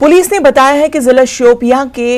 Police ने बताया है कि जिला शोपियां के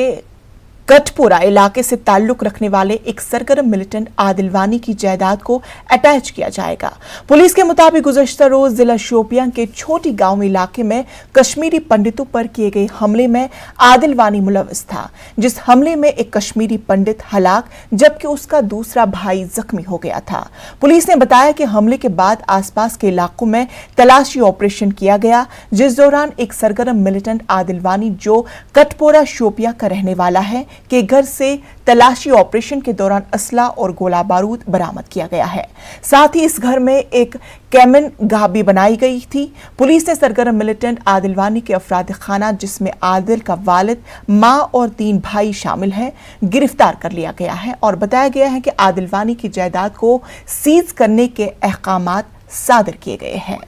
कटपुरा इलाके से ताल्लुक रखने वाले एक सरगर्म मिलिटेंट आदिल वानी की जायदाद को अटैच किया जाएगा। पुलिस के मुताबिक गुज़श्ता रोज जिला शोपियां के छोटी गांव इलाके में कश्मीरी पंडितों पर किए गए हमले में आदिल वानी मुलव्वस था, जिस हमले में एक कश्मीरी पंडित हलाक जबकि उसका दूसरा भाई जख्मी हो गया था। पुलिस ने बताया कि हमले के बाद आसपास के इलाकों में तलाशी ऑपरेशन किया गया, जिस दौरान एक सरगर्म मिलिटेंट आदिल वानी जो कटपुरा शोपियां का रहने वाला है के घर से तलाशी ऑपरेशन के दौरान असला और गोला बारूद बरामद किया गया है। साथ ही इस घर में एक कैमन गाह भी बनाई गई थी। पुलिस ने सरगर्म मिलिटेंट आदिल वानी के अफराद खाना, जिसमें आदिल का वालिद, मां और 3 भाई शामिल हैं, गिरफ्तार कर लिया गया है और बताया गया है कि आदिल वानी की जायदाद को सीज करने के अहकामात सादर किए गए हैं।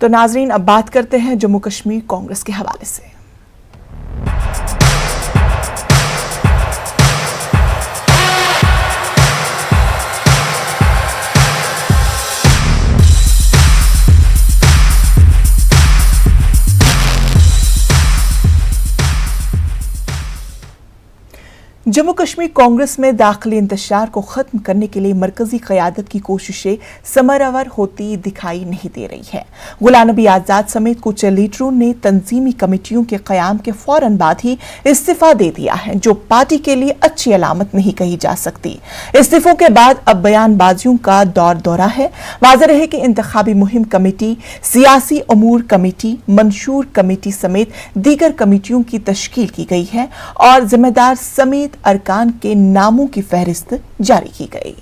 तो नाजरीन, अब बात करते हैं जम्मू कश्मीर कांग्रेस के हवाले से। जम्मू कश्मीर कांग्रेस में दाखिली इंतशार को खत्म करने के लिए मरकजी क़यादत की कोशिशें समरावर होती दिखाई नहीं दे रही है। गुलाम नबी आजाद समेत कुछ लीडरों ने तंजीमी कमेटियों के क़याम के फौरन बाद ही इस्तीफा दे दिया है, जो पार्टी के लिए अच्छी अलामत नहीं कही जा सकती। इस्तीफों के बाद अब बयानबाजियों का दौरा है। वाज़ेह रहे कि इंतखाबी मुहिम कमेटी, सियासी अमूर कमेटी, मंशूर कमेटी समेत दीगर कमेटियों की तश्कील की गई है और जिम्मेदार समेत अरकान के नामों की फहरिस्त जारी की गई।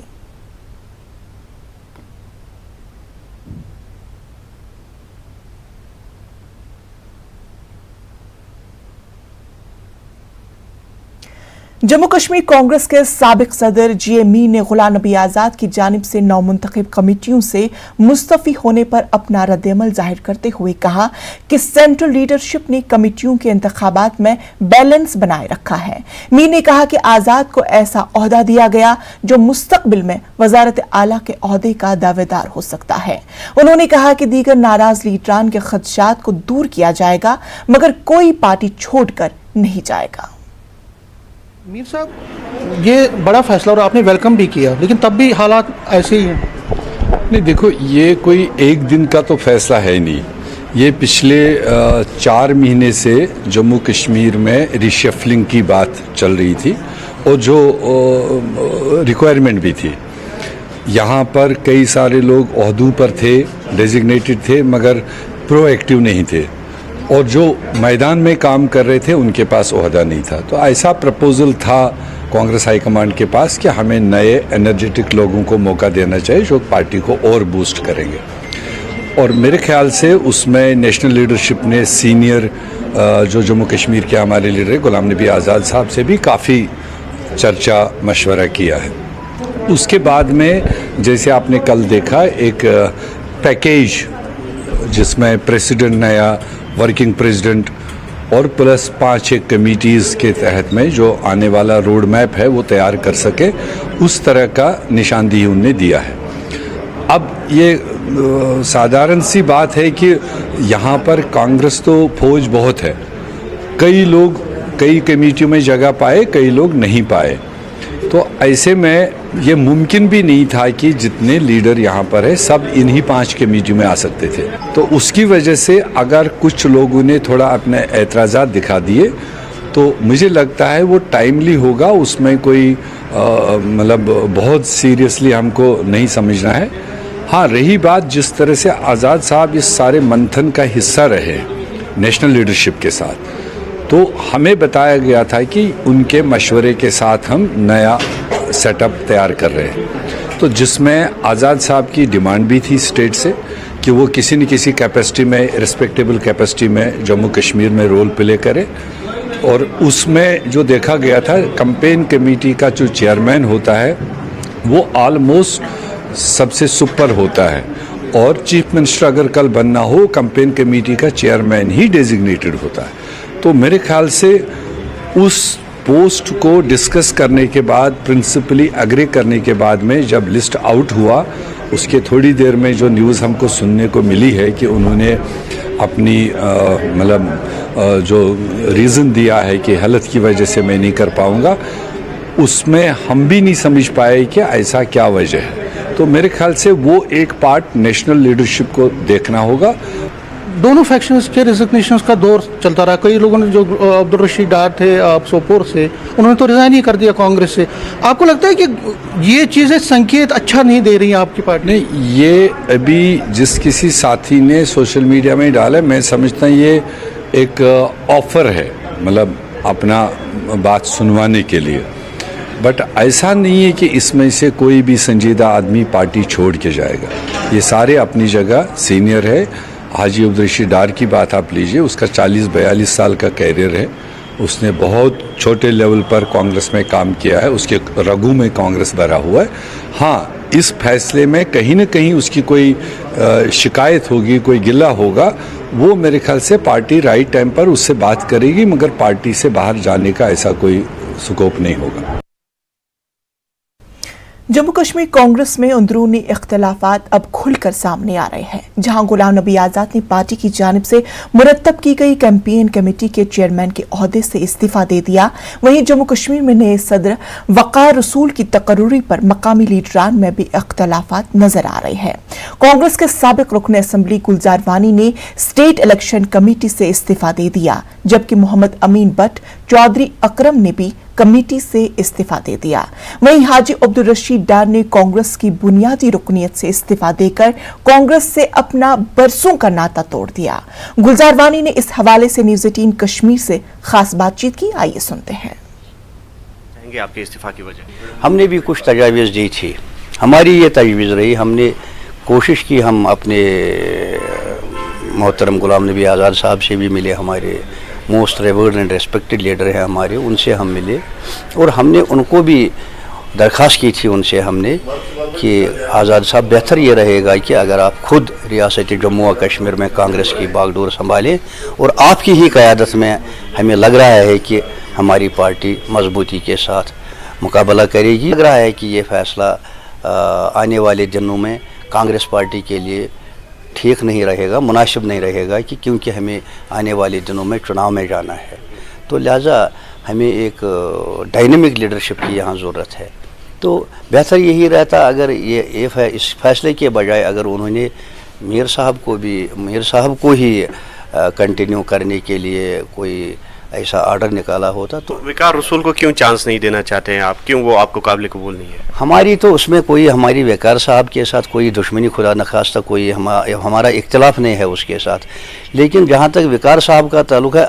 जम्मू कश्मीर कांग्रेस के साबिक सदर जीए मीर ने गुलाम नबी आजाद की जानिब से नौमुंतखब कमेटियों से मुस्तफी होने पर अपना रद्द-ए-अमल जाहिर करते हुए कहा कि सेंट्रल लीडरशिप ने कमेटियों के इंतखाबात में बैलेंस बनाए रखा है। मीर ने कहा कि आजाद को ऐसा ओहदा दिया गया जो मुस्तकबिल में वजारत आला के ओहदे का दावेदार हो सकता है। उन्होंने कहा कि दीगर नाराज लीडरान के खदशात को दूर किया जाएगा, मगर कोई पार्टी छोड़कर नहीं जाएगा। मीर साहब, ये बड़ा फैसला और आपने वेलकम भी किया, लेकिन तब भी हालात ऐसे ही हैं। नहीं, देखो, ये कोई एक दिन का तो फैसला है नहीं। ये पिछले 4 महीने से जम्मू कश्मीर में रिशफलिंग की बात चल रही थी और जो रिक्वायरमेंट भी थी। यहाँ पर कई सारे लोग ओहदों पर थे, डेजिग्नेटेड थे, मगर प्रोएक्टिव नहीं थे और जो मैदान में काम कर रहे थे उनके पास ओहदा नहीं था। तो ऐसा प्रपोजल था कांग्रेस हाईकमांड के पास कि हमें नए एनर्जेटिक लोगों को मौका देना चाहिए जो पार्टी को और बूस्ट करेंगे। और मेरे ख्याल से उसमें नेशनल लीडरशिप ने सीनियर जो जम्मू कश्मीर के हमारे लीडर गुलाम नबी आज़ाद साहब से भी काफ़ी चर्चा मशवरा किया है। उसके बाद में जैसे आपने कल देखा एक पैकेज जिसमें प्रेसिडेंट नया, वर्किंग प्रेसिडेंट और प्लस 5-6 कमिटीज़ के तहत में जो आने वाला रोड मैप है वो तैयार कर सके, उस तरह का निशानदेही उन्होंने दिया है। अब ये साधारण सी बात है कि यहाँ पर कांग्रेस तो फौज बहुत है, कई लोग कई कमेटियों में जगह पाए, कई लोग नहीं पाए। तो ऐसे में ये मुमकिन भी नहीं था कि जितने लीडर यहाँ पर है सब इन्हीं 5 कमेटियों में आ सकते थे। तो उसकी वजह से अगर कुछ लोगों ने थोड़ा अपने एतराज़ात दिखा दिए तो मुझे लगता है वो टाइमली होगा, उसमें कोई मतलब बहुत सीरियसली हमको नहीं समझना है। हाँ, रही बात जिस तरह से आज़ाद साहब इस सारे मंथन का हिस्सा रहे नेशनल लीडरशिप के साथ, तो हमें बताया गया था कि उनके मशवरे के साथ हम नया सेटअप तैयार कर रहे हैं। तो जिसमें आज़ाद साहब की डिमांड भी थी स्टेट से कि वो किसी न किसी कैपेसिटी में, रिस्पेक्टेबल कैपेसिटी में जम्मू कश्मीर में रोल प्ले करे। और उसमें जो देखा गया था, कैंपेन कमेटी का जो चेयरमैन होता है वो ऑलमोस्ट सबसे सुपर होता है और चीफ मिनिस्टर अगर कल बनना हो, कैंपेन कमेटी का चेयरमैन ही डेजिग्नेटेड होता है। तो मेरे ख्याल से उस पोस्ट को डिस्कस करने के बाद, प्रिंसिपली एग्री करने के बाद में जब लिस्ट आउट हुआ, उसके थोड़ी देर में जो न्यूज़ हमको सुनने को मिली है कि उन्होंने अपनी जो रीज़न दिया है कि हालत की वजह से मैं नहीं कर पाऊँगा, उसमें हम भी नहीं समझ पाए कि ऐसा क्या वजह है। तो मेरे ख्याल से वो एक पार्ट नेशनल लीडरशिप को देखना होगा। दोनों फैक्शंस के रिजिग्नेशंस का दौर चलता रहा। कई लोगों ने, जो अब्दुल रशीद डार थे सोपोर से, उन्होंने तो रिज़ाइन ही कर दिया कांग्रेस से। आपको लगता है कि ये चीज़ें संकेत अच्छा नहीं दे रही हैं आपकी पार्टी? नहीं, ये अभी जिस किसी साथी ने सोशल मीडिया में डाला, मैं समझता हूँ ये एक ऑफ़र है, मतलब अपना बात सुनवाने के लिए। बट ऐसा नहीं है कि इसमें से कोई भी संजीदा आदमी पार्टी छोड़ के जाएगा। ये सारे अपनी जगह सीनियर है। हाजी अब्दुल रशीद डार की बात आप लीजिए, उसका 40-42 साल का कैरियर है। उसने बहुत छोटे लेवल पर कांग्रेस में काम किया है, उसके रगों में कांग्रेस भरा हुआ है। हाँ, इस फैसले में कहीं न कहीं उसकी कोई शिकायत होगी, कोई गिला होगा, वो मेरे ख्याल से पार्टी राइट टाइम पर उससे बात करेगी, मगर पार्टी से बाहर जाने का ऐसा कोई स्कोप नहीं होगा। जम्मू कश्मीर कांग्रेस में अंदरूनी इख्तिलाफात अब खुलकर सामने आ रहे हैं। जहां गुलाम नबी आजाद ने पार्टी की जानिब से मुरतब की गई कैंपेन कमेटी के चेयरमैन के ओहदे से इस्तीफा दे दिया, वहीं जम्मू कश्मीर में नए सदर वकार रसूल की तकर्रुरी पर मकामी लीडरान में भी इख्तिलाफात नजर आ रहे हैं। कांग्रेस के साबिक रुकन असम्बली गुलजार वानी ने स्टेट इलेक्शन कमेटी से इस्तीफा दे दिया, जबकि मोहम्मद अमीन बट, चौधरी अकरम ने भी कमेटी से इस्तीफा दे दिया। वहीं हाजी अब्दुल रशीद डार ने कांग्रेस की बुनियादी रुकनियत से इस्तीफा देकर कांग्रेस से अपना बरसों का नाता तोड़ दिया। गुलजार वानी ने इस हवाले से न्यूज़ 18 कश्मीर से खास बातचीत की, आइए सुनते हैं। आपके इस्तीफा की वजह? हमने भी कुछ तजावीज़ दी थी। हमारी ये तजवीज़ रही, हमने कोशिश की, हम अपने मोहतरम गुलाम नबी आज़ाद साहब से भी मिले, हमारे most reward and respected leader हैं हमारे, उनसे हम मिले और हमने उनको भी दरख्वास्त की थी उनसे हमने कि आज़ाद साहब, बेहतर ये रहेगा कि अगर आप खुद रियासत जम्मू व कश्मीर में कांग्रेस की बागडोर संभालें और आपकी ही क़यादत में हमें लग रहा है कि हमारी पार्टी मजबूती के साथ मुकाबला करेगी। लग रहा है कि ये फ़ैसला आने वाले दिनों में कांग्रेस पार्टी के लिए ठीक नहीं रहेगा, मुनासिब नहीं रहेगा, कि क्योंकि हमें आने वाले दिनों में चुनाव में जाना है, तो लिहाजा हमें एक डायनेमिक लीडरशिप की यहाँ ज़रूरत है। तो बेहतर यही रहता अगर इस फैसले के बजाय अगर उन्होंने मीर साहब को ही कंटिन्यू करने के लिए कोई ऐसा आर्डर निकाला होता। तो वकार रसूल को क्यों चांस नहीं देना चाहते हैं आप? क्यों वो आपको काबिल कबूल नहीं है? हमारी तो उसमें कोई, हमारी वकार साहब के साथ कोई दुश्मनी खुदा न खास्ता कोई हमारा इख्तिलाफ नहीं है उसके साथ। लेकिन जहाँ तक वकार साहब का ताल्लुक है,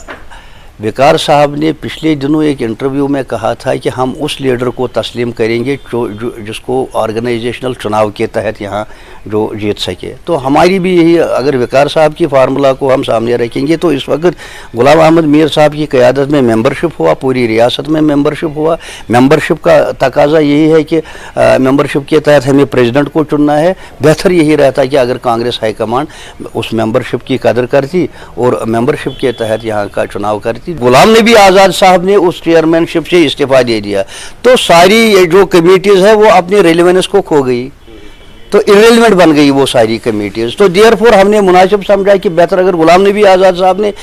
वकार साहब ने पिछले दिनों एक इंटरव्यू में कहा था कि हम उस लीडर को तस्लीम करेंगे जिसको ऑर्गेनाइजेशनल चुनाव के तहत यहाँ जो जीत सके। तो हमारी भी यही, अगर वकार साहब की फार्मूला को हम सामने रखेंगे तो इस वक्त गुलाम अहमद मीर साहब की क़यादत में मेंबरशिप हुआ, पूरी रियासत में मेंबरशिप हुआ। मेंबरशिप का तकाजा यही है कि मेंबरशिप के तहत हमें प्रेसिडेंट को चुनना है। बेहतर यही रहता है कि अगर कांग्रेस हाईकमान उस मेंबरशिप की कदर करती और मेंबरशिप के तहत यहाँ का चुनाव करती। गुलाम नबी आज़ाद साहब ने उस चेयरमैनशिप से इस्तीफा दे दिया तो सारी जो कमेटीज़ है वो अपनी रेलेवेंस को खो गई, तो इरेलीवेंट बन गई वो सारी कमेटीज़। तो देयरफॉर हमने मुनासिब समझा कि बेहतर अगर गुलाम नबी आज़ाद साहब ने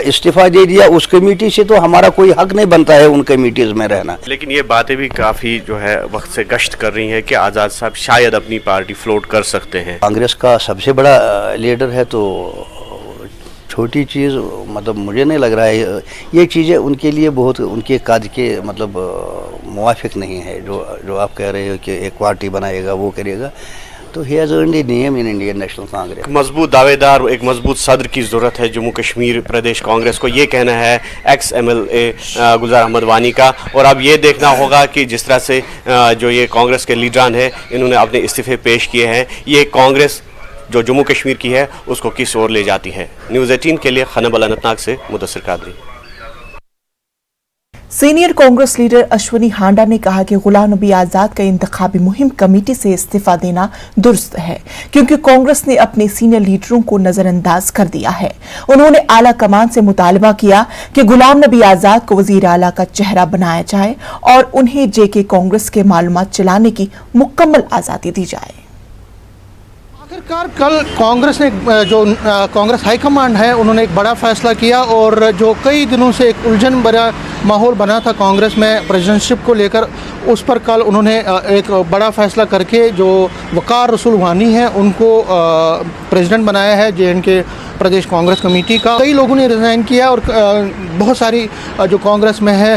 इस्तीफा दे दिया उस कमेटी से, तो हमारा कोई हक नहीं बनता है उन कमेटीज़ में रहना। लेकिन ये बातें भी काफ़ी जो है वक्त से गश्त कर रही हैं कि आज़ाद साहब शायद अपनी पार्टी फ्लोट कर सकते हैं। कांग्रेस का सबसे बड़ा लीडर है, तो छोटी चीज़ मतलब मुझे नहीं लग रहा है ये चीज़ें उनके लिए बहुत उनके कद के मतलब मुवाफिक नहीं है। जो आप कह रहे हो कि एक पार्टी बनाएगा वो करेगा, तो he has earned a name in Indian national Congress. मजबूत दावेदार, एक मजबूत सदर की ज़रूरत है जम्मू कश्मीर प्रदेश कांग्रेस को, ये कहना है एक्स MLA गुलजार अहमद वानी का। और अब ये देखना होगा कि जिस तरह से जो ये कांग्रेस के लीडरान हैं इन्होंने अपने इस्तीफे पेश किए हैं, ये कांग्रेस जो जम्मू कश्मीर की है उसको किस ओर ले जाती है। न्यूज़ 18 के लिए खनब अल अनंतनाग से मुदस्सिर कादरी। सीनियर कांग्रेस लीडर अश्वनी हांडा ने कहा कि गुलाम नबी आजाद का इंतखाबी मुहिम कमेटी से इस्तीफा देना दुरुस्त है क्योंकि कांग्रेस ने अपने सीनियर लीडरों को नजरअंदाज कर दिया है। उन्होंने आला कमान से मुतालबा किया कि गुलाम नबी आजाद को वजीर आला का चेहरा बनाया जाए और उन्हें जेके कांग्रेस के मालूमात चलाने की मुकम्मल आजादी दी जाए। आखिरकार कल कांग्रेस ने जो कांग्रेस हाईकमांड है उन्होंने एक बड़ा फैसला किया और जो कई दिनों से एक उलझन भरा माहौल बना था कांग्रेस में प्रेसिडेंटशिप को लेकर, उस पर कल उन्होंने एक बड़ा फैसला करके जो वकार रसूल वानी है उनको प्रेसिडेंट बनाया है जे&के प्रदेश कांग्रेस कमेटी का। कई लोगों ने रिज़ाइन किया और बहुत सारी जो कांग्रेस में है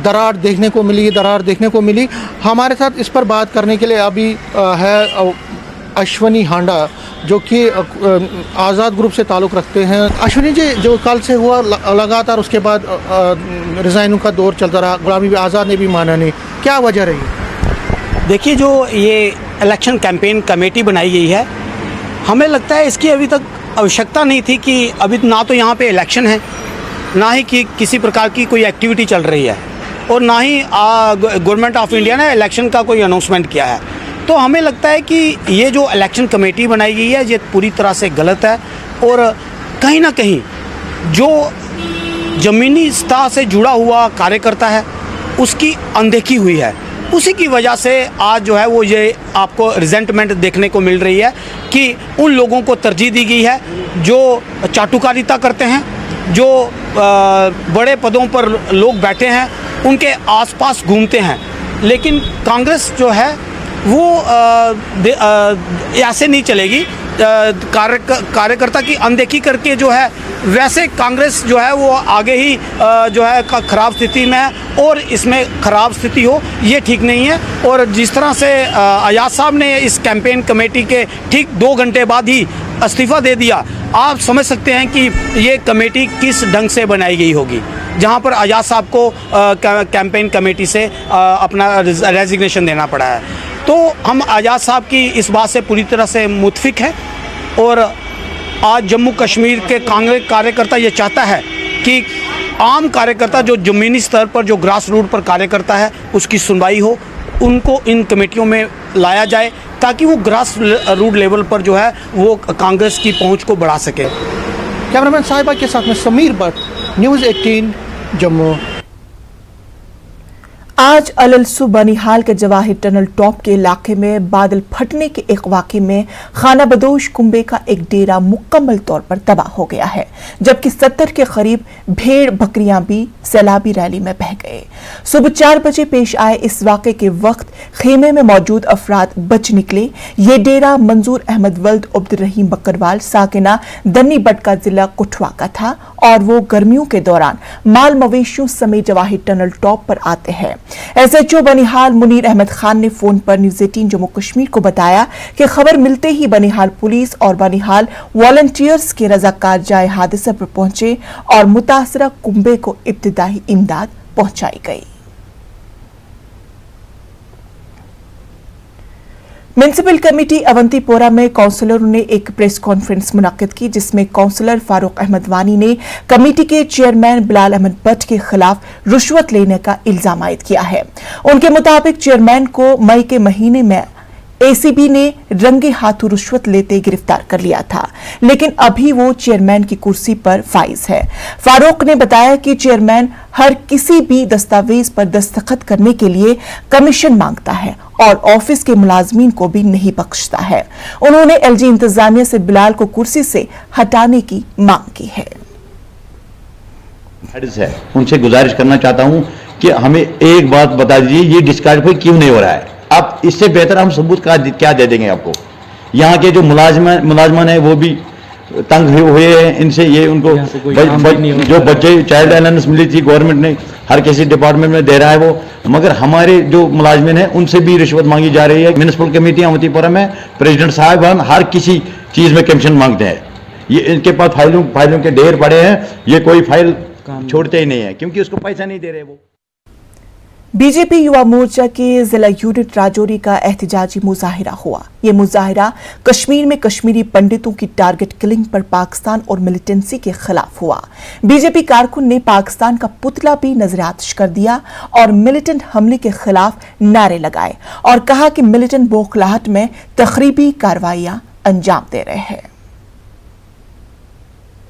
दरार देखने को मिली। हमारे साथ इस पर बात करने के लिए अभी है अश्वनी हांडा जो कि आज़ाद ग्रुप से ताल्लुक़ रखते हैं। अश्वनी जी, जो कल से हुआ लगातार उसके बाद रिज़ाइनों का दौर चलता रहा, गुलाम नबी आज़ाद ने भी माना नहीं, क्या वजह रही? देखिए, जो ये इलेक्शन कैंपेन कमेटी बनाई गई है, हमें लगता है इसकी अभी तक आवश्यकता नहीं थी कि अभी ना तो यहाँ पे इलेक्शन है, ना ही कि किसी प्रकार की कोई एक्टिविटी चल रही है और ना ही गवर्नमेंट ऑफ इंडिया ने इलेक्शन का कोई अनाउंसमेंट किया है। तो हमें लगता है कि ये जो इलेक्शन कमेटी बनाई गई है ये पूरी तरह से गलत है और कहीं ना कहीं जो ज़मीनी सतह से जुड़ा हुआ कार्यकर्ता है उसकी अनदेखी हुई है। उसी की वजह से आज जो है वो ये आपको रिजेंटमेंट देखने को मिल रही है कि उन लोगों को तरजीह दी गई है जो चाटुकारिता करते हैं, जो बड़े पदों पर लोग बैठे हैं उनके आसपास घूमते हैं। लेकिन कांग्रेस जो है वो ऐसे नहीं चलेगी। कार्यकर्ता की अनदेखी करके जो है वैसे कांग्रेस जो है वो आगे ही जो है ख़राब स्थिति में है और इसमें ख़राब स्थिति हो ये ठीक नहीं है। और जिस तरह से अयाज साहब ने इस कैंपेन कमेटी के ठीक 2 घंटे बाद ही इस्तीफ़ा दे दिया, आप समझ सकते हैं कि ये कमेटी किस ढंग से बनाई गई होगी, जहां पर अयाज साहब को कैंपेन कमेटी से अपना रेजिग्नेशन देना पड़ा है। तो हम अयाज साहब की इस बात से पूरी तरह से मुतफिक हैं और आज जम्मू कश्मीर के कांग्रेस कार्यकर्ता ये चाहता है कि आम कार्यकर्ता जो ज़मीनी स्तर पर जो ग्रास रूट पर कार्यकर्ता है उसकी सुनवाई हो, उनको इन कमेटियों में लाया जाए ताकि वो ग्रास रूट लेवल पर जो है वो कांग्रेस की पहुंच को बढ़ा सके। कैमरामैन साहिबा के साथ में समीर भट्ट, न्यूज़ 18 जम्मू। आज अलसू बनिहाल के जवाहिर टनल टॉप के इलाके में बादल फटने के एक वाक़े में खाना बदोश कुंबे का एक डेरा मुकम्मल तौर पर तबाह हो गया है, जबकि 70 के करीब भेड़ बकरियां भी सैलाबी रैली में बह गए। सुबह 4 बजे पेश आए इस वाक़े के वक्त खेमे में मौजूद अफराद बच निकले। ये डेरा मंजूर अहमद वल्द अब्दुर्रहीम बकरवाल साकिना दन्नी बटका जिला कुठवा का था और वो गर्मियों के दौरान माल मवेशियों समेत जवाहिर टनल टॉप पर आते हैं। एसएचओ बनिहाल मुनीर अहमद खान ने फोन पर न्यूज़ 18 जम्मू कश्मीर को बताया कि खबर मिलते ही बनिहाल पुलिस और बनिहाल वॉलंटियर्स के रजाकार जाए हादसे पर पहुंचे और मुतासरा कुंबे को इब्तिदाई इमदाद पहुंचाई गई। म्युनिसिपल कमेटी अवंतीपोरा में काउंसलरों ने एक प्रेस कॉन्फ्रेंस मुनक्किद की, जिसमें काउंसलर फारूक अहमद वानी ने कमेटी के चेयरमैन बिलाल अहमद भट्ट के खिलाफ रिश्वत लेने का इल्जाम आयद किया है। उनके मुताबिक चेयरमैन को मई के महीने में एसीबी ने रंगे हाथों रिश्वत लेते गिरफ्तार कर लिया था, लेकिन अभी वो चेयरमैन की कुर्सी पर फाइज है। फारूक ने बताया कि चेयरमैन हर किसी भी दस्तावेज पर दस्तखत करने के लिए कमीशन मांगता है और ऑफिस के मुलाजमीन को भी नहीं बख्शता है। उन्होंने एलजी इंतजामिया से बिलाल को कुर्सी से हटाने की मांग की है। उनसे गुजारिश करना चाहता हूं कि हमें एक बात बता दीजिए, ये डिस्क्वालीफाई क्यों नहीं हो रहा है? अब इससे बेहतर हम सबूत क्या दे देंगे आपको? यहाँ के जो मुलाजमान है वो भी तंग हुए हैं इनसे। ये उनको जो बच्चे चाइल्ड अलाउंस मिली थी गवर्नमेंट ने हर किसी डिपार्टमेंट में दे रहा है वो, मगर हमारे जो मुलाजमिन हैं उनसे भी रिश्वत मांगी जा रही है। म्युनिसिपल कमेटी अवंतीपोरा में प्रेसिडेंट साहब हर किसी चीज में कमीशन मांगते हैं। ये इनके पास फाइलों के ढेर पड़े हैं, ये कोई फाइल छोड़ते ही नहीं है क्योंकि उसको पैसा नहीं दे रहे वो। बीजेपी युवा मोर्चा के जिला यूनिट राजौरी का एहतजाजी मुजाहिरा हुआ। ये मुजाहिरा कश्मीर में कश्मीरी पंडितों की टारगेट किलिंग पर पाकिस्तान और मिलिटेंसी के खिलाफ हुआ। बीजेपी कारकुन ने पाकिस्तान का पुतला भी नजरआतश कर दिया और मिलिटेंट हमले के खिलाफ नारे लगाए और कहा कि मिलिटेंट बौखलाहट में तखरीबी कार्रवाइयां अंजाम दे रहे हैं।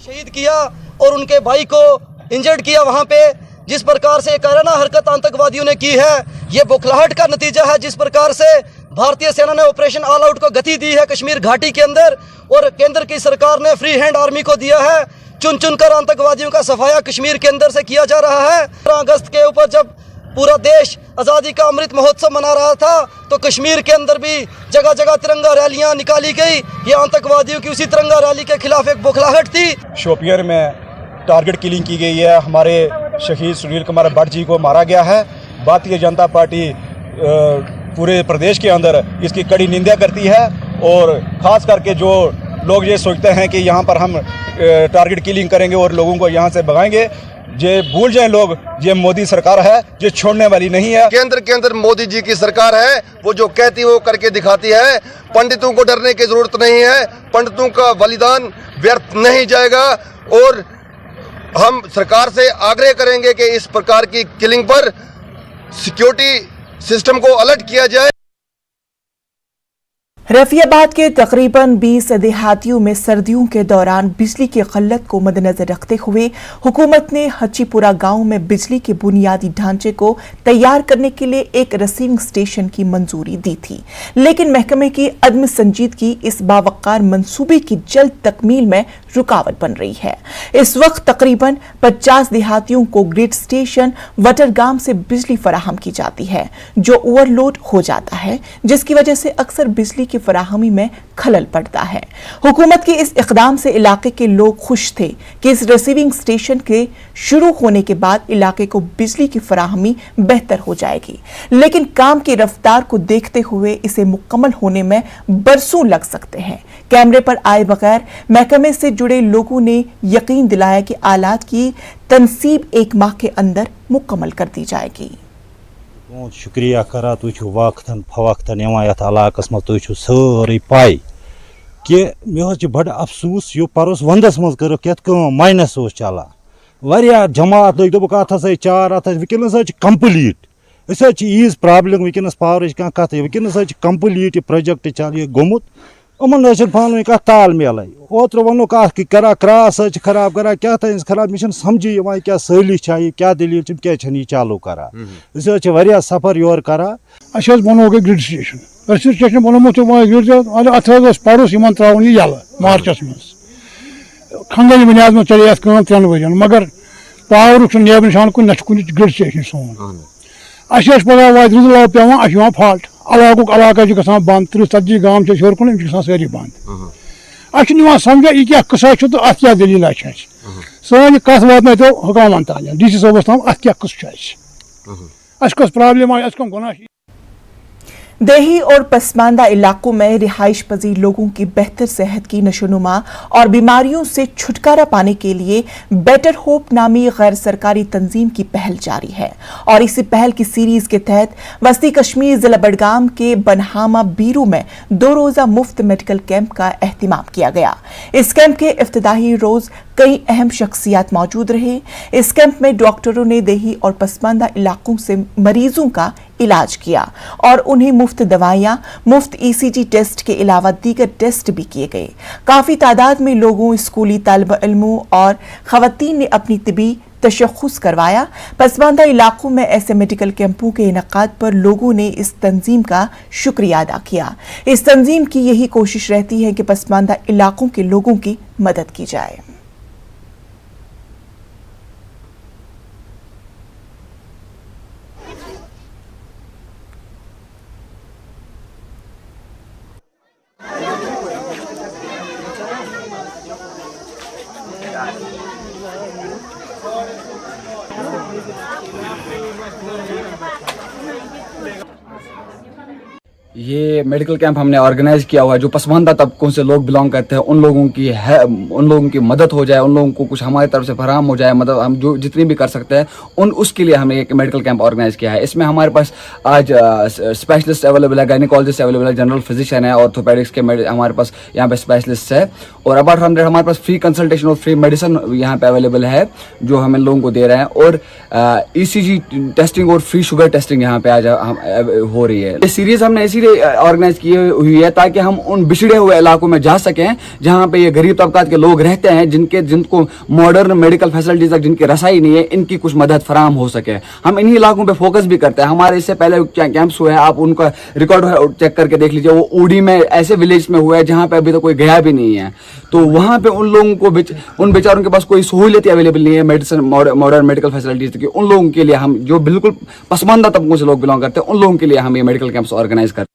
शहीद किया और उनके भाई को इंजर्ड किया वहां पे। जिस प्रकार से कायराना हरकत आतंकवादियों ने की है, ये बौखलाहट का नतीजा है। जिस प्रकार से भारतीय सेना ने ऑपरेशन ऑल आउट को गति दी है कश्मीर घाटी के अंदर, और केंद्र की सरकार ने फ्री हैंड आर्मी को दिया है। चुन चुन कर आतंकवादियों का सफाया कश्मीर के अंदर से किया जा रहा है। 15 अगस्त के ऊपर जब पूरा देश आज़ादी का अमृत महोत्सव मना रहा था, तो कश्मीर के अंदर भी जगह जगह तिरंगा रैलियां निकाली गई। ये आतंकवादियों की उसी तिरंगा रैली के खिलाफ एक बौखलाहट थी। शोपियर में टारगेट किलिंग की गई है। हमारे शहीद सुनील कुमार भट्ट जी को मारा गया है। भारतीय जनता पार्टी पूरे प्रदेश के अंदर इसकी कड़ी निंदा करती है, और ख़ास करके जो लोग ये सोचते हैं कि यहाँ पर हम टारगेट किलिंग करेंगे और लोगों को यहाँ से भगाएंगे, ये भूल जाएं लोग, ये मोदी सरकार है जो छोड़ने वाली नहीं है। केंद्र के अंदर मोदी जी की सरकार है, वो जो कहती है वो करके दिखाती है। पंडितों को डरने की जरूरत नहीं है, पंडितों का बलिदान व्यर्थ नहीं जाएगा। और हम सरकार से आग्रह करेंगे कि इस प्रकार की किलिंग पर सिक्योरिटी सिस्टम को अलर्ट किया जाए। रफियाबाद के तकरीबन 20 देहातियों में सर्दियों के दौरान बिजली की किल्लत को मद्देनजर रखते हुए हुकूमत ने हचीपुरा गांव में बिजली के बुनियादी ढांचे को तैयार करने के लिए एक रिसीविंग स्टेशन की मंजूरी दी थी, लेकिन महकमे की अदम संजीदगी इस बावकार मंसूबे की जल्द तकमील में रुकावट बन रही है। इस वक्त तकरीबन 50 देहातियों को ग्रिड स्टेशन वटरगाम से बिजली फराहम की जाती है, जो ओवरलोड हो जाता है, जिसकी वजह से अक्सर बिजली की फराहमी में खलल पड़ता है। हुकूमत के इस इकदाम से इलाके के लोग खुश थे कि इस रिसीविंग स्टेशन के शुरू होने के बाद इलाके को बिजली की फराहमी बेहतर हो जाएगी, लेकिन काम की रफ्तार को देखते हुए इसे मुकम्मल होने में बरसों लग सकते हैं। कैमरे पर आए बगैर महकमे से जुड़े लोगों ने यकीन दिलाया कि आलात की तनसीब 1 माह के अंदर मुकम्मल कर दी जाएगी। बहुत शुक्रिया करा तुझ वक्तन फवक्तन यथ इलाकस मज तुझ सारी पाई कि मे बड़ अफसूस यो परस वंदस मज कर माइनस चलान वारिया जमात लग दोक अत 4 अत वनस कंप्लीट अस ईज प्रॉब्लम वनस पावर कत वनस कंप्लीट प्रोजेक्ट चल गोमुत यमन पान कत ताल मेल ओतर वो करा क्रास खराब करा क्या खराब मे समझी क्या सैली क्या दलील क्या यह चालू करा सफर योर करा बनो ग्रिड स्टेशन बनोमुत अत पड़ोस त्रावन यल मार्चस मज खंगन बुनियाद में चले 3 वन, मगर पावर नेब निशान कुन न ग्रिड स्टेशन सोन पा रुदलाव पे फॉल्ट इलाका गसान बंद 30-40 गांव हर कुन सारी बंद समझा यह क्या कसा तो अत क्या दलील सान कत वात तो हुकामन ताल DC सोबस तम अत क्या कस प्रॉब्लम आई कम गुना। देही और पसमानदा इलाकों में रिहाइश पजीर लोगों की बेहतर सेहत की नशोनुमा और बीमारियों से छुटकारा पाने के लिए बेटर होप नामी गैर सरकारी तंजीम की पहल जारी है, और इसी पहल की सीरीज के तहत वस्ती कश्मीर जिला बडगाम के बनहामा बीरू में 2 रोजा मुफ्त मेडिकल कैंप का एहतमाम किया गया। इस कैंप के इफ्तिताही रोज कई अहम शख्सियात मौजूद रहे। इस कैंप में डॉक्टरों ने देही और पसमानदा इलाकों से मरीजों का इलाज किया और उन्हें मुफ्त दवाइयां, मुफ्त ECG टेस्ट के अलावा दीगर टेस्ट भी किए गए। काफी तादाद में लोगों, स्कूली तालिब इल्मों और खवातीन ने अपनी तिबी तशख़्ख़ुस करवाया। पसमानदा इलाकों में ऐसे मेडिकल कैंपों के इनकाद पर लोगों ने इस तंजीम का शुक्रिया अदा किया। इस तंजीम की यही कोशिश रहती है कि पसमानदा इलाकों के लोगों की मदद की जाए। ये मेडिकल कैंप हमने ऑर्गेनाइज किया हुआ है, जो पसमानदा तबकों से लोग बिलोंग करते हैं उन लोगों की मदद हो जाए, उन लोगों को कुछ हमारी तरफ से फराहम हो जाए, मदद हम जो जितनी भी कर सकते हैं उसके लिए हमने एक मेडिकल कैंप ऑर्गेनाइज किया है। इसमें हमारे पास आज स्पेशलिस्ट अवेलेबल है, गायनिकोलॉजिस्ट अवेलेबल है, जनरल फिजिशियन है, ऑर्थोपेडिक्स के हमारे पास यहाँ पे स्पेशलिस्ट है, और अबाउट 100 हमारे पास फ्री कंसल्टेशन और फ्री मेडिसिन यहाँ पे अवेलेबल है जो हम इन लोगों को दे रहे हैं, और ECG टेस्टिंग और फ्री शुगर टेस्टिंग यहाँ पे आज हो रही है। ये सीरीज हमने ऑर्गेनाइज की हुई है ताकि हम उन बिछड़े हुए इलाकों में जा सकें जहां पे ये गरीब तबका के लोग रहते हैं, जिनको मॉडर्न मेडिकल फैसिलिटीज तक जिनकी रसाई नहीं है, इनकी कुछ मदद फराहम हो सके। हम इन्हीं इलाकों पे फोकस भी करते हैं। हमारे इससे पहले कैंप्स हुए हैं, आप उनका रिकॉर्ड चेक करके देख लीजिए, वो ऊडी में ऐसे विलेज में हुआ है जहां पे अभी तक कोई गया भी नहीं है, तो वहां पे उन लोगों को उन बेचारों के पास कोई सहूलियत अवेलेबल नहीं है मेडिसिन मॉडर्न मेडिकल फैसिलिटीज की। उन लोगों के लिए हम जो बिल्कुल पसमानदा तबकों से लोग बिलोंग करते हैं उन लोगों के लिए हम ये मेडिकल कैंप्स ऑर्गेनाइज करते हैं।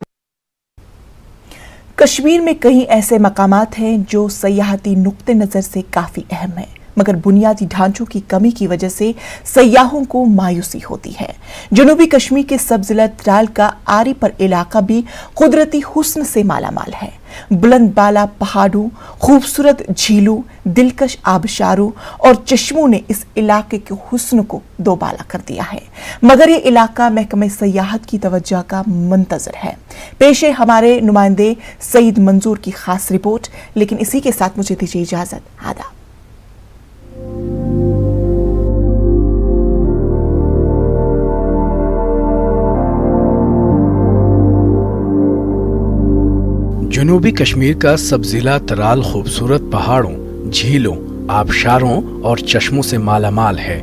कश्मीर में कई ऐसे मकामात हैं जो सयाहती नुक्ते नज़र से काफ़ी अहम हैं, मगर बुनियादी ढांचों की कमी की वजह से सयाहों को मायूसी होती है। जनूबी कश्मीर के सब जिला त्राल का आरीपल इलाका भी कुदरती हुस्न से मालामाल है। बुलंद बाला पहाड़ों, खूबसूरत झीलों, दिलकश आबशारों और चश्मों ने इस इलाके के हुस्न को दोबाला कर दिया है, मगर ये इलाका महकमे सयाहत की तवज्जो का मुंतजर है। पेश है हमारे नुमाइंदे सईद मंजूर की खास रिपोर्ट, लेकिन इसी के साथ मुझे दीजिए इजाजत। आदाब। जनूबी कश्मीर का सब जिला तराल खूबसूरत पहाड़ों, झीलों, आबशारों और चश्मों से मालामाल है।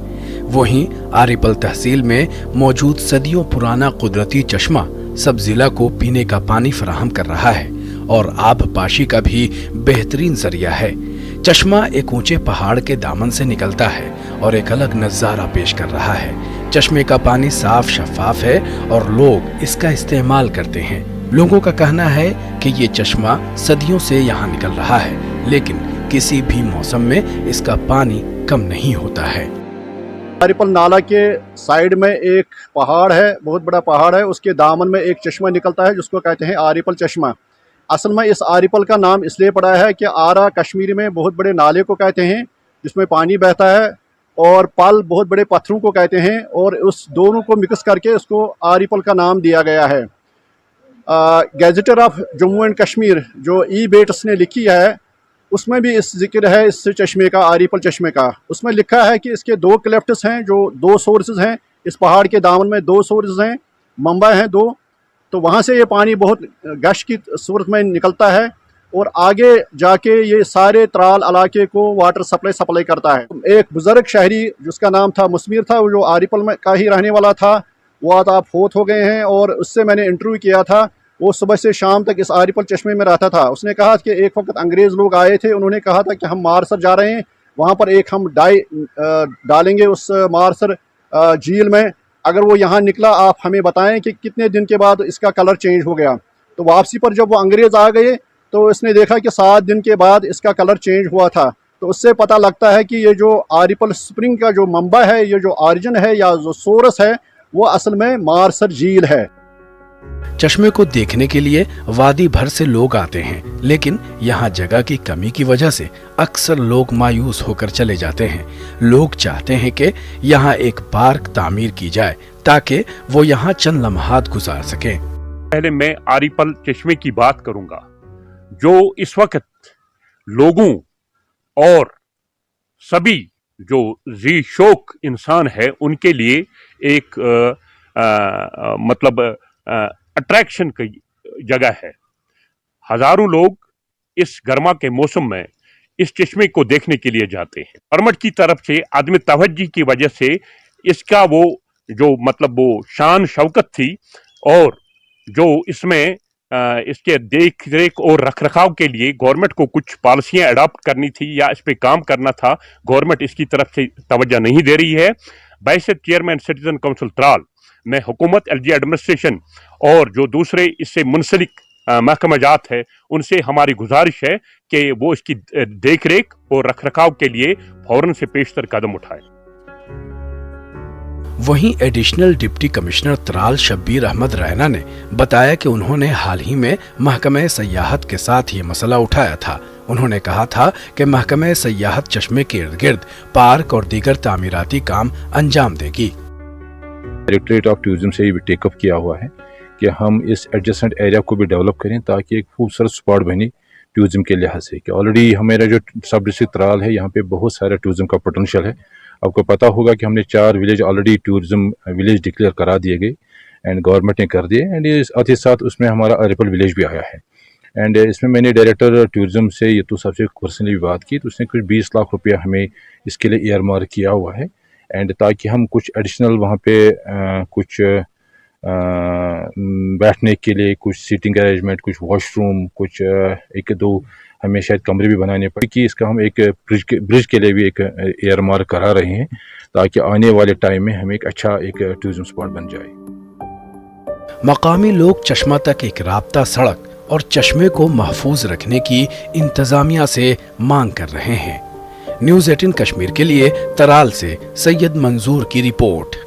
वहीं आरीपल तहसील में मौजूद सदियों पुराना कुदरती चश्मा सब जिला को पीने का पानी फराहम कर रहा है और आबपाशी का भी बेहतरीन जरिया है। चश्मा एक ऊंचे पहाड़ के दामन से निकलता है और एक अलग नजारा पेश कर रहा है। चश्मे का पानी साफ शफाफ है और लोग इसका इस्तेमाल करते हैं। लोगों का कहना है कि ये चश्मा सदियों से यहाँ निकल रहा है, लेकिन किसी भी मौसम में इसका पानी कम नहीं होता है। आरीपल नाला के साइड में एक पहाड़ है, बहुत बड़ा पहाड़ है, उसके दामन में एक चश्मा निकलता है जिसको कहते हैं आरीपल चश्मा। असल में इस आरीपल का नाम इसलिए पड़ा है कि आरा कश्मीरी में बहुत बड़े नाले को कहते हैं जिसमें पानी बहता है, और पल बहुत बड़े पत्थरों को कहते हैं, और उस दोनों को मिक्स करके उसको आरीपल का नाम दिया गया है। गैजेटर ऑफ जम्मू एंड कश्मीर जो बेट्स ने लिखी है उसमें भी इस जिक्र है इस चश्मे का, आरीपल चश्मे का। उसमें लिखा है कि इसके 2 क्लेफ्ट्स हैं, जो 2 सोर्सेज हैं। इस पहाड़ के दामन में 2 सोर्सेज हैं, मंबा हैं 2, तो वहाँ से ये पानी बहुत गश की सूरत में निकलता है और आगे जाके ये सारे त्राल इलाके को वाटर सप्लाई करता है। एक बुजुर्ग शहरी जिसका नाम था मुस्मिर था, वो जो आरीपल में का ही रहने वाला था, वो आज आप फोत हो गए हैं, और उससे मैंने इंटरव्यू किया था। वो सुबह से शाम तक इस आरीपल चश्मे में रहता था। उसने कहा कि एक वक्त अंग्रेज़ लोग आए थे, उन्होंने कहा था कि हम मारसर जा रहे हैं, वहाँ पर एक हम डालेंगे उस मारसर झील में, अगर वो यहाँ निकला आप हमें बताएं कि कितने दिन के बाद इसका कलर चेंज हो गया। तो वापसी पर जब वो अंग्रेज़ आ गए तो इसने देखा कि 7 दिन के बाद इसका कलर चेंज हुआ था। तो उससे पता लगता है कि ये जो आरीपल स्प्रिंग का जो मंबा है, ये जो ऑरिजिन है या जो सोर्स है, वो असल में मारसर झील है। चश्मे को देखने के लिए वादी भर से लोग आते हैं, लेकिन यहाँ जगह की कमी की वजह से अक्सर लोग मायूस होकर चले जाते हैं। लोग चाहते हैं कि यहाँ एक पार्क तामीर की जाए ताकि वो यहाँ चंद लम्हात गुजार सकें। पहले मैं आरीपल चश्मे की बात करूंगा, जो इस वक्त लोगों और सभी जो जी शौक इंसान है उनके लिए एक मतलब अट्रैक्शन की जगह है। हजारों लोग इस गर्मा के मौसम में इस चश्मे को देखने के लिए जाते हैं। गवर्नमेंट की तरफ से आदमी तवज्जो की वजह से इसका वो जो मतलब वो शान शौकत थी, और जो इसमें इसके देख रेख और रख रखाव के लिए गवर्नमेंट को कुछ पॉलिसियां अडॉप्ट करनी थी या इस पे काम करना था, गवर्नमेंट इसकी तरफ से तवज्जो नहीं दे रही है। बैसत चेयरमैन सिटीजन काउंसिल त्राल में हुकूमत, LG एडमिनिस्ट्रेशन और जो दूसरे इससे मुंसलिक महकमा जात है उनसे हमारी गुजारिश है कि वो इसकी देख रेख और रख रखाव के लिए फौरन से पेशतर कदम उठाए। वहीं additional deputy commissioner Tral Shabbir Ahmad Raina ने बताया कि उन्होंने हाल ही में महकमे सयाहत के साथ ये मसला उठाया था। उन्होंने कहा था कि महकमे सयाहत चश्मे के इर्द गिर्द पार्क और दीगर तामीराती काम अंजाम देगी। डायरेक्टरेट ऑफ टूरिज्म से भी टेकअप किया हुआ है कि हम इस एडजेसेंट एरिया को भी डेवलप करें ताकि एक खूबसूरत स्पॉट बने टूरिज्म के लिहाज से। कि ऑलरेडी हमारा जो सब डिस्ट्रिक्ट तराल है यहाँ पे बहुत सारा टूरिज्म का पोटेंशियल है। आपको पता होगा कि हमने 4 village already tourism village declare करा दिए गए एंड गवर्नमेंट ने कर दिए एंड साथ ही साथ उसमें हमारा अरेपल विलेज भी आया है। एंड इसमें मैंने डायरेक्टर टूरिज्म से ये तो सबसे पर्सनली बात की तो उसने कुछ 20 लाख रुपया हमें इसके लिए ईयर मार्क किया हुआ है एंड ताकि हम कुछ एडिशनल वहाँ पे कुछ बैठने के लिए कुछ सीटिंग अरेंजमेंट, कुछ वॉशरूम, कुछ 1-2 हमें शायद कमरे भी बनाने पड़े कि इसका हम एक ब्रिज के लिए भी एक एयर मार्क करा रहे हैं ताकि आने वाले टाइम में हमें एक अच्छा एक टूरिज्म स्पॉट बन जाए। मकामी लोग चश्मा तक एक राब्ता सड़क और चश्मे को महफूज रखने की इंतजामिया से मांग कर रहे हैं। न्यूज़ 18 कश्मीर के लिए तराल से सैयद मंजूर की रिपोर्ट।